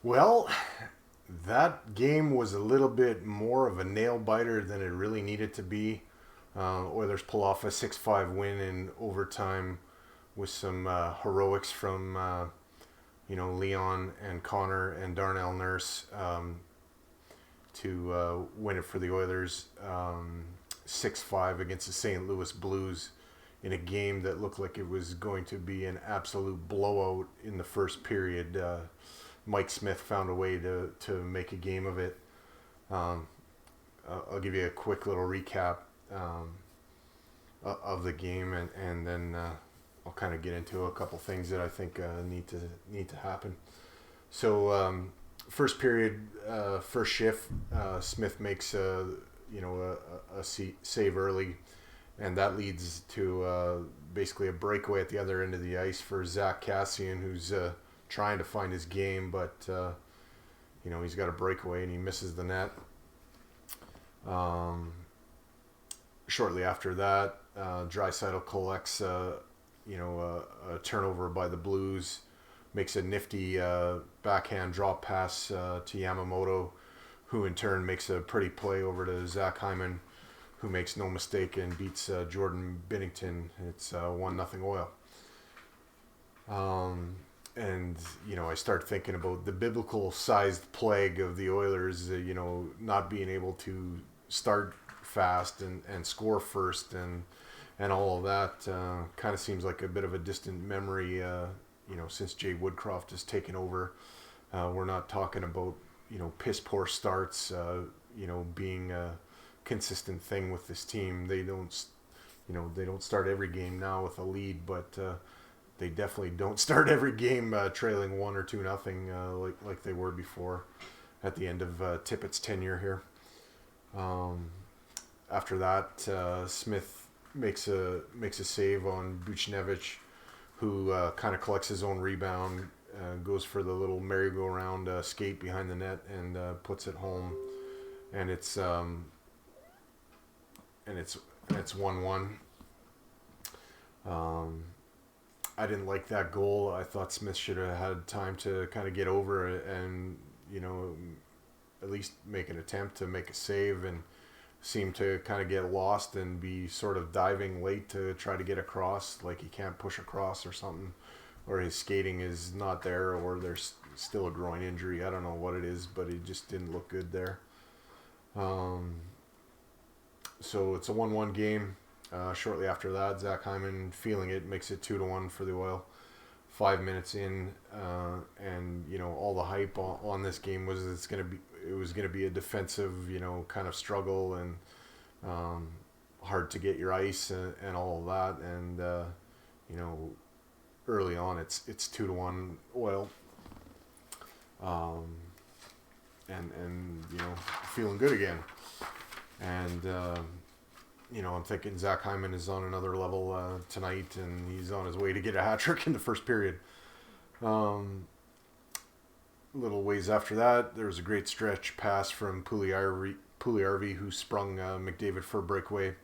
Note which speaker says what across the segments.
Speaker 1: Well, that game was a little bit more of a nail biter than it really needed to be. Oilers pull off a 6-5 win in overtime with some heroics from Leon and Connor and Darnell Nurse to win it for the Oilers 6-5 against the St. Louis Blues in a game that looked like it was going to be an absolute blowout in the first period. Mike Smith found a way to make a game of it. Um, I'll give you a quick little recap um, of the game, and then I'll kind of get into a couple things that I think need to happen. So first period, first shift, Smith makes a save early, and that leads to basically a breakaway at the other end of the ice for Zach Cassian, who's trying to find his game, but he's got a breakaway and he misses the net. Shortly after that, Draisaitl collects a turnover by the Blues, makes a nifty backhand drop pass to Yamamoto, who in turn makes a pretty play over to Zach Hyman, who makes no mistake and beats Jordan Binnington. It's 1-0 Oil. And I start thinking about the biblical sized plague of the Oilers, not being able to start fast and score first and all of that. Kind of seems like a bit of a distant memory, since Jay Woodcroft has taken over. We're not talking about piss poor starts, being a consistent thing with this team. They don't start every game now with a lead, but they definitely don't start every game trailing 1 or 2-0 like they were before at the end of Tippett's tenure here. After that, Smith makes a save on Buchnevich, who kind of collects his own rebound, goes for the little merry-go-round skate behind the net and puts it home, and it's 1-1. I didn't like that goal. I thought Smith should have had time to kind of get over it and at least make an attempt to make a save, and seemed to kind of get lost and be sort of diving late to try to get across, like he can't push across or something, or his skating is not there, or there's still a groin injury. I don't know what it is, but he just didn't look good there. So it's a 1-1 game. Shortly after that, Zach Hyman, feeling it, makes it 2-1 for the Oil. 5 minutes in, and all the hype on this game was it was gonna be a defensive, kind of struggle and hard to get your ice and all of that. And early on, it's 2-1 Oil, and feeling good again. And I'm thinking Zach Hyman is on another level tonight, and he's on his way to get a hat trick in the first period. Little ways after that, there was a great stretch pass from Puliarvi, who sprung McDavid for a breakaway.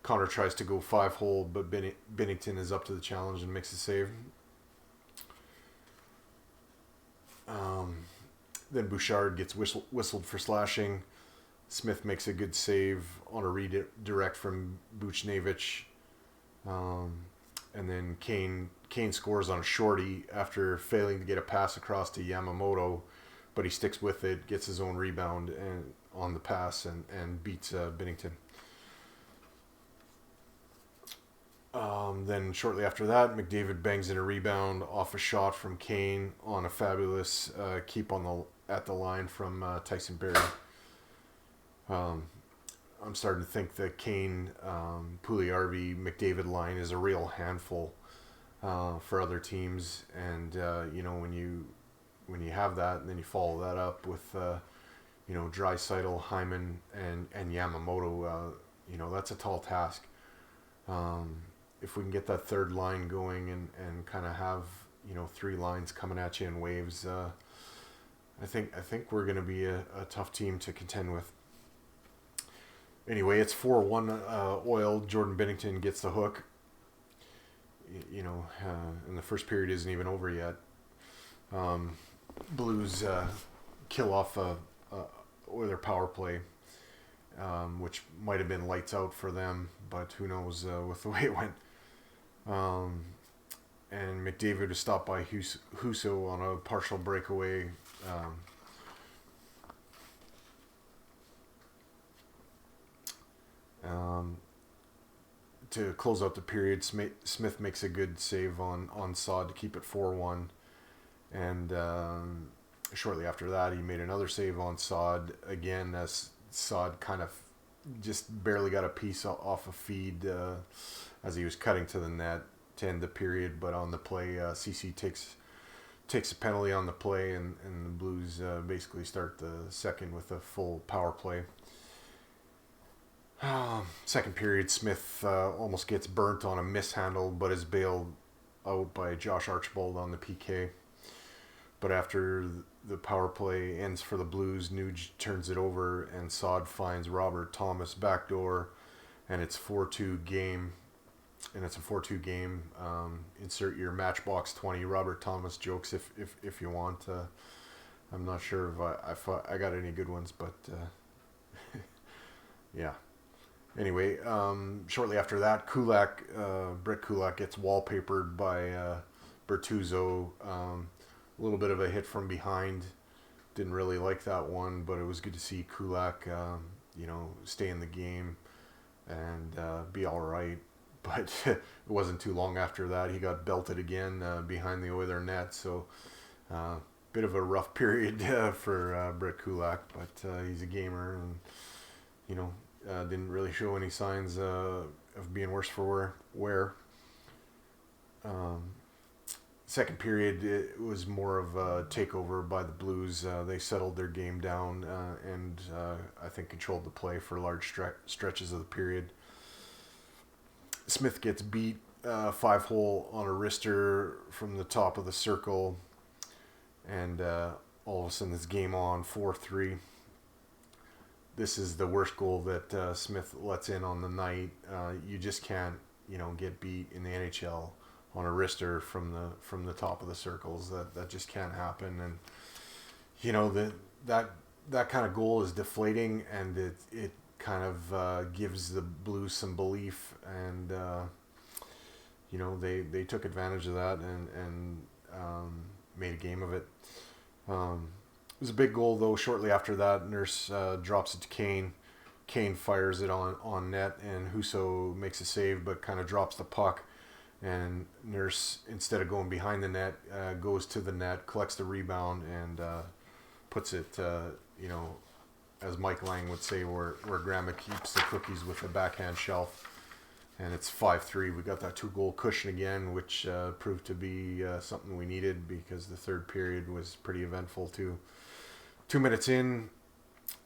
Speaker 1: Connor tries to go 5-hole, but Binnington is up to the challenge and makes a save. Then Bouchard gets whistled for slashing. Smith makes a good save on a redirect from Buchnevich. And then Kane scores on a shorty after failing to get a pass across to Yamamoto, but he sticks with it, gets his own rebound and on the pass and beats Binnington. Then shortly after that, McDavid bangs in a rebound off a shot from Kane on a fabulous keep at the line from Tyson Berry. I'm starting to think the Kane, Puliarvi, McDavid line is a real handful for other teams, and when you have that, and then you follow that up with Draisaitl, Hyman, and Yamamoto, that's a tall task. If we can get that third line going and kind of have 3 lines coming at you in waves, I think we're going to be a tough team to contend with. Anyway, it's 4-1 Oil. Jordan Binnington gets the hook. And the first period isn't even over yet. Blues kill off a Oiler power play, which might have been lights out for them, but who knows with the way it went. And McDavid was stopped by Husso on a partial breakaway. To close out the period, Smith makes a good save on Saad to keep it 4-1. And shortly after that, he made another save on Saad again, as Saad kind of just barely got a piece off a feed as he was cutting to the net to end the period. But on the play, CC takes a penalty on the play, and the Blues basically start the second with a full power play. Second period, Smith almost gets burnt on a mishandle, but is bailed out by Josh Archibald on the PK. But after the power play ends for the Blues, Nuge turns it over, and Saad finds Robert Thomas backdoor, and it's 4-2 game. And it's a 4-2 game. Insert your Matchbox 20 Robert Thomas jokes if you want. I'm not sure if I got any good ones, but yeah. Anyway, shortly after that, Brett Kulak gets wallpapered by Bertuzzo. A little bit of a hit from behind. Didn't really like that one, but it was good to see Kulak, stay in the game and be all right. But it wasn't too long after that. He got belted again behind the Oiler net. So bit of a rough period for Brett Kulak, but he's a gamer and, didn't really show any signs of being worse for wear. Second period, it was more of a takeover by the Blues. They settled their game down and I think controlled the play for large stretches of the period. Smith gets beat 5-hole on a wrister from the top of the circle, and all of a sudden it's game on, 4-3. This is the worst goal that Smith lets in on the night. You just can't, get beat in the NHL on a wrister from the top of the circles. That just can't happen. And that kind of goal is deflating, and it kind of gives the Blues some belief, and they took advantage of that and made a game of it. It was a big goal, though. Shortly after that, Nurse drops it to Kane. Kane fires it on net, and Husso makes a save, but kind of drops the puck. And Nurse, instead of going behind the net, goes to the net, collects the rebound, and puts it, as Mike Lang would say, where Grandma keeps the cookies with the backhand shelf. And it's 5-3. We got that 2-goal cushion again, which proved to be something we needed, because the third period was pretty eventful too. 2 minutes in,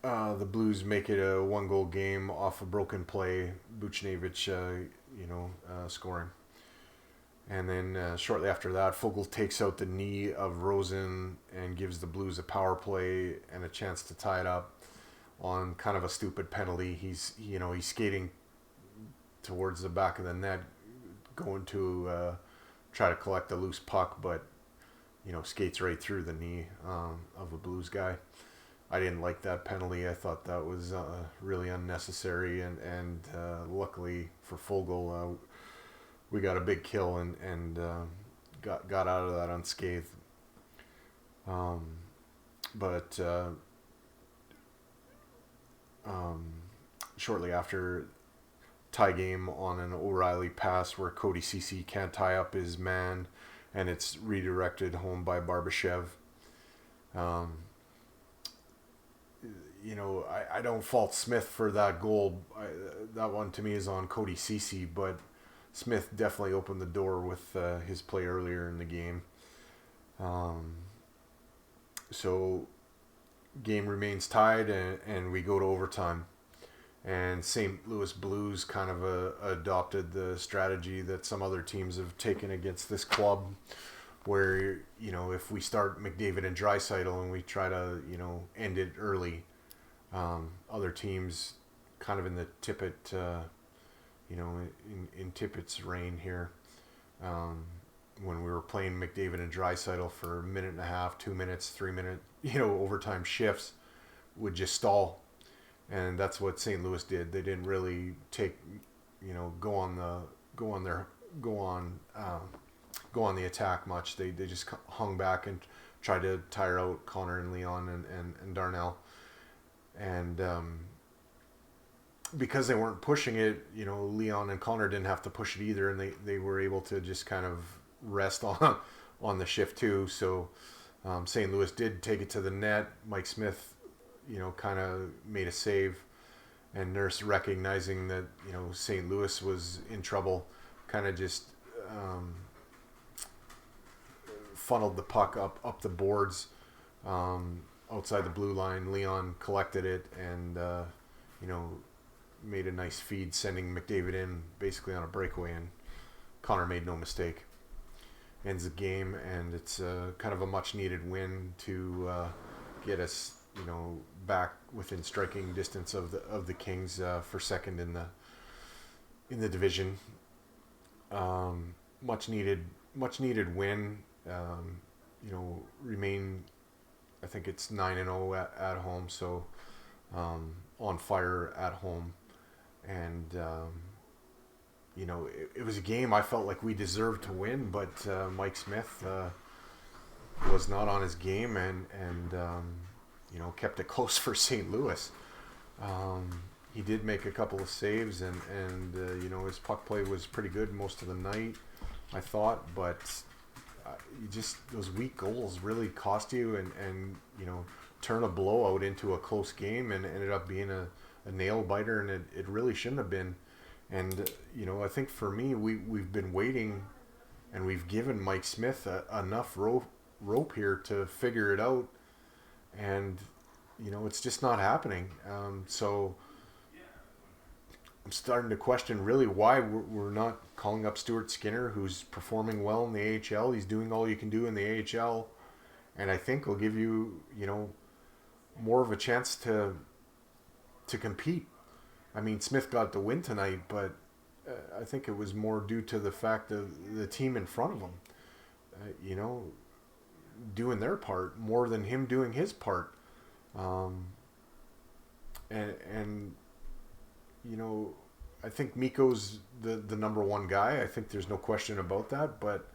Speaker 1: the Blues make it a 1-goal game off a broken play. Buchnevich, scoring. And then shortly after that, Fogle takes out the knee of Rosen and gives the Blues a power play and a chance to tie it up on kind of a stupid penalty. He's skating towards the back of the net, going to try to collect a loose puck, but skates right through the knee of a Blues guy. I didn't like that penalty. I thought that was really unnecessary, and luckily for Fogle, we got a big kill and got out of that unscathed. But shortly after, tie game on an O'Reilly pass where Cody Ceci can't tie up his man, and it's redirected home by Barbashev. I don't fault Smith for that goal. That one to me is on Cody Ceci, but Smith definitely opened the door with his play earlier in the game. So game remains tied, and we go to overtime. And St. Louis Blues kind of adopted the strategy that some other teams have taken against this club, where, if we start McDavid and Draisaitl and we try to, end it early, other teams kind of in the Tippett, in Tippett's reign here, when we were playing McDavid and Draisaitl for a minute and a half, 2 minutes, 3 minute, overtime shifts, would just stall. And that's what St. Louis did. They didn't really go on the attack much. They just hung back and tried to tire out Connor and Leon and Darnell. And because they weren't pushing it, Leon and Connor didn't have to push it either, and they were able to just kind of rest on the shift too. So St. Louis did take it to the net. Mike Smith, kind of made a save, and Nurse, recognizing that St. Louis was in trouble, kind of just funneled the puck up the boards outside the blue line. Leon collected it and made a nice feed, sending McDavid in basically on a breakaway, and Connor made no mistake. Ends the game, and it's kind of a much needed win to get us back within striking distance of the Kings for second in the division. Much needed win. Remain, I think it's 9-0 at home, so on fire at home. And it was a game I felt like we deserved to win, but Mike Smith was not on his game and kept it close for St. Louis. He did make a couple of saves, and his puck play was pretty good most of the night, I thought, but those weak goals really cost you and turn a blowout into a close game, and ended up being a nail biter, and it really shouldn't have been. And I think for me, we've been waiting, and we've given Mike Smith enough rope here to figure it out, and it's just not happening. So I'm starting to question really why we're not calling up Stuart Skinner, who's performing well in the AHL. He's doing all you can do in the AHL, and I think will give you more of a chance to compete. I mean, Smith got the win tonight, but I think it was more due to the fact of the team in front of him, doing their part more than him doing his part. I think Mikko's the number one guy. I think there's no question about that, but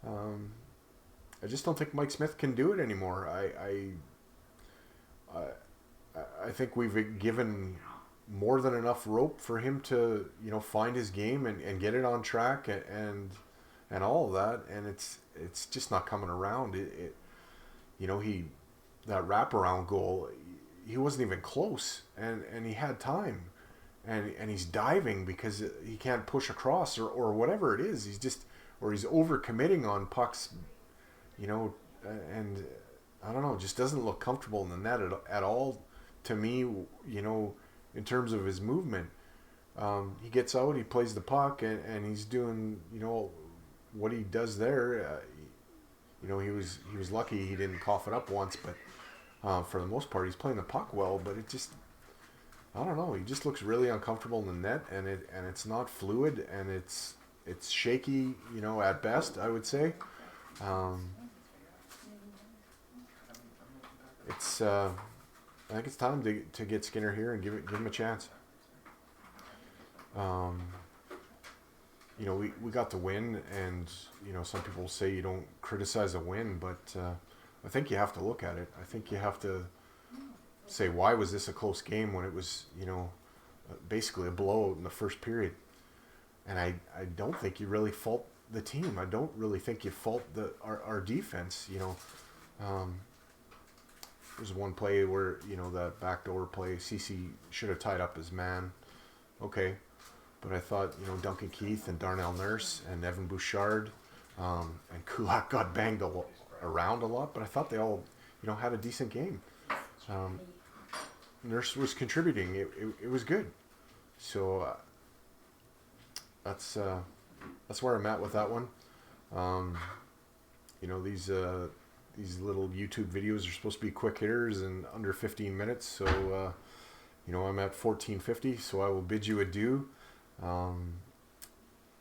Speaker 1: I just don't think Mike Smith can do it anymore. I think we've given more than enough rope for him to find his game and get it on track and all of that, and it's just not coming around. That wraparound goal, he wasn't even close, and he had time, and he's diving because he can't push across or whatever it is. He's overcommitting on pucks, and I don't know, just doesn't look comfortable in the net at all to me, in terms of his movement. He gets out, he plays the puck, and he's doing, what he does there. He was lucky he didn't cough it up once, but for the most part, he's playing the puck well. But it just, I don't know, he just looks really uncomfortable in the net, and it's not fluid, and it's shaky, at best, I would say. I think it's time to get Skinner here and give him a chance. We got the win, and some people say you don't criticize a win, but I think you have to look at it. I think you have to say, why was this a close game when it was basically a blowout in the first period? And I don't think you really fault the team. I don't really think you fault our defense. There's one play where, that backdoor play, CeCe should have tied up his man. Okay. But I thought, Duncan Keith and Darnell Nurse and Evan Bouchard and Kulak got banged around a lot, but I thought they all, had a decent game. Nurse was contributing. It was good. So that's where I'm at with that one. These little YouTube videos are supposed to be quick hitters and under 15 minutes. So, I'm at 14:50, so I will bid you adieu.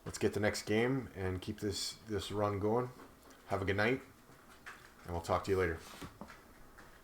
Speaker 1: let's get the next game and keep this run going. Have a good night, and we'll talk to you later.